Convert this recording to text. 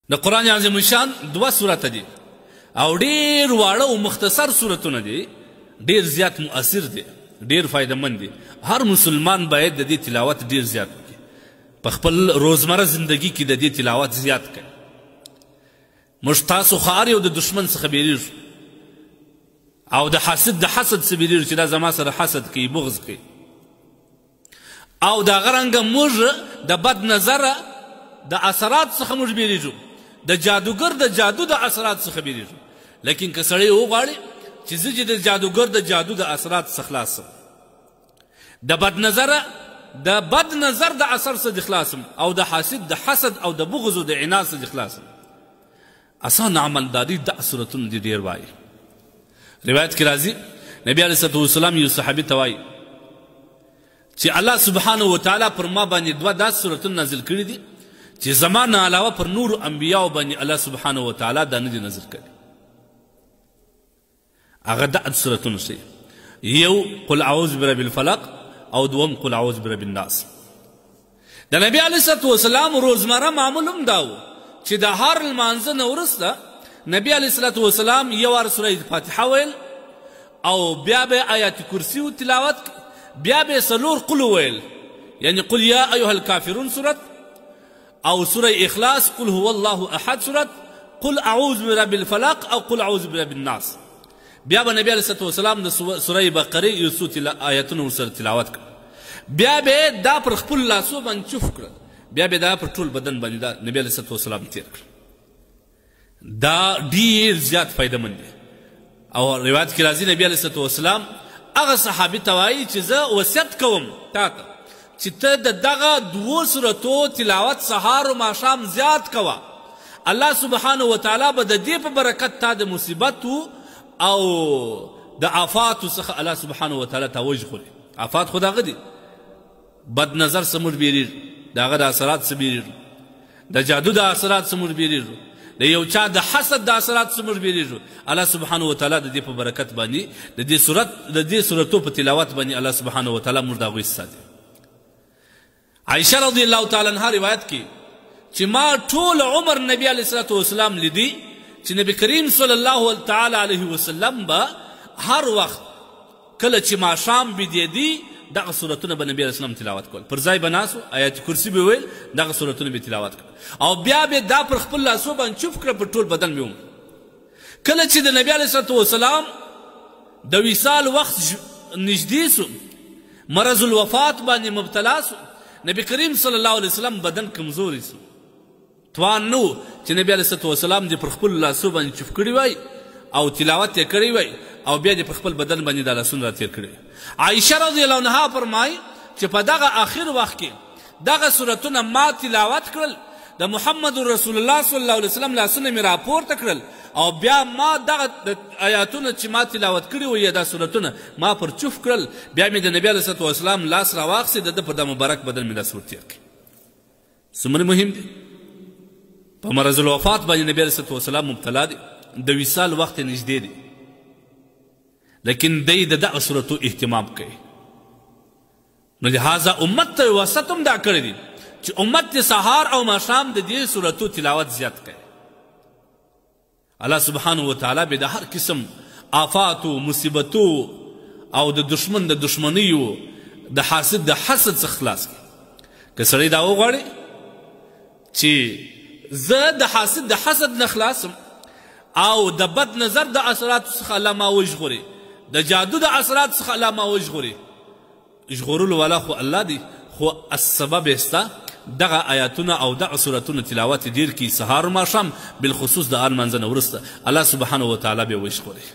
د قرآن عظیم شان 2 سورته دي او ډیر واړه او مختصر سورتونه دي، ډیر زیات مؤثر دي، ډیر فایدهمند دي. هر مسلمان باید د دې تلاوت ډیر زیات وکړي، په خپل روزمره زندگی کې د دې تلاوت زیات کړي. موږ تاسو خو هر یو د دشمن څخه بیریږو او د حسد څخه بیریږو چې دا زما سره حسد کوي، بغض کوي، او د هغه رنګه موږ د بد نظره د اثرات څخه موږ بیریږو، د جادوګر د جادو د اثرات څخه بیریږو. لیکن که سړی وغواړي چې زه چې د جادوګر د جادو د اثرات څخه خلاص سم، د بد نظره د بد نظر د اثر څخه خلاص سم، او د حاسد د حسد او د بغض او د عناد څخه خلاص سم، آسان عمل دادی د سورتونه دي ډیر وایي. روایت کې راځي نبی علیه الصلوة والسلام یو صحابي ته وایي چې الله سبحانه وتعالی پر ما باندې 2 داسې سورتونه نازل کړي دي چې زما نه علاوه پر نورو انبیاو باندې الله سبحانه وتعالی دا نه دي نازل کړي. هغه د سورتونه شي، یو قل اعوذ برب الفلق او دوم قل اعوذ برب الناس. د نبی علیه الصلوة والسلام روزمره معمول هم دا و چې د هر لمانځه نه وروسته نبی علیه الصلوة والسلام یو وار سوره فاتحه ویل او بیا به آیات کرسی تلاوت، بیا به 4 قل ویل، یعنی قل یا ایها الکافرون سورت، او سوره اخلاص قل هو الله احد سورت، قل اعوذ برب الفلق او قل اعوذ برب الناس. بیا به نبی علیه الصلوة والسلام د سوره بقره یو څو آیتونه ورسره تلاوت کړ، بیا به دا پر خپل لاسو باندې چوف کړل، بیا به دا پر ټول بدن باندې دا نبی علیه الصلوة والسلام تیر کړ. دا ډیر زیات فایدهمند دی. او روایت کې راځي نبی علیه الصلوة والسلام هغه صحابي ته وایي چې زه وصیت کوم تا ته چې ته د دغه 2 سورتو تلاوت سهار او ماښام زیات کوه، الله سبحانه وتعالی به د دې په برکت تا د مصیبتو او د آفاتو څخه الله سبحانه وتعالی ته وژغوري. آفات خو دغه دي، بد نظر څخه موږ بیریږو، د هغه د اثرات څخه بیریږو، د جادو د اثرات څخه موږ بیریږو، د یو چا د حسد د اثرات څخه موږ بیریږو. الله سبحانه وتعالی د دې په برکت باندې د دې سورتو په تلاوت باندې الله سبحانه وتعالی موږ د هغوی ساتي. عائشه رضی الله تعالی عنها روایت کې چې ما ټول عمر نبی علیه الصلوة والسلام لیدي چې نبی کریم صلی الله تعالی علیه وسلم به هر وخت کله چې ماښام بیدیدي دغه سورتونه به نبی علیه السلام تلاوت کول، پر ځای به ناست و، آیات کرسی به ویل، دغه سورتونه به تلاوت کول، او بیا به دا پر خپل لاسو باندې چوف کړه، پر ټول بدن به کله چې د نبی علیه الصلوة والسلام د وصال وخت نږدې سو، مرض الوفات باندې مبتلا سو، نبی کریم صلی الله علیه وسلم بدن کمزوری سو، توان نو چې نبی علیه الصلوة والسلام دې پر خپل لاسو باندې چوف کړي وای او تلاوت یې کړی وای او بیا دې پر خپل بدن باندې دا لاسونه را تیر کړي. عایشه رضی الله عنها فرمایي چې په دغه آخر وخت کې دغه سورتونه ما تلاوت کړل، د محمد رسول الله صلی الله علیه وسلم لاسونه مې راپورته کړل، او بیا ما دغه آیاتونه چې ما تلاوت کړي وو یا دا سورتونه ما پر چوف کړل، بیا مې د نبی علیه الصلوة والسلام لاس راواخیست، د ده پر دا مبارک بدن مې داسې ورتېر کړي. څومره مهم دی. په مرض الوفات باندې نبی علیه الصلوة والسلام مبتلا دی، د وصال وخت یې نږدې دی، لیکن دی د دغه سورتو اهتمام کوي. نو لهذا امت ته وصیت هم دا کړی دی چې امت د سهار او ماښام د دې سورتو تلاوت زیات کوي. الله سبحانه وتعالی به د هر قسم آفاتو، مصیبتو او د دشمن د دشمنیو، د حاسد د حسد څخه خلاص کړي. که سړی دا وغواړي چې زه د حاسد د حسد نه خلاصم او د بد نظر د اثراتو څخه الله ما وژغوري، د جادو د اثرات څخه الله ما وژغوري، ژغورلو والا خو الله دی، خو السبب یې ستا دغه آیاتونه او دغه سورتونه تلاوت ډېر کړي سهار و ماښام، بالخصوص د لمانځه نه وروسته الله سبحانه وتعالی به یې وژغوري.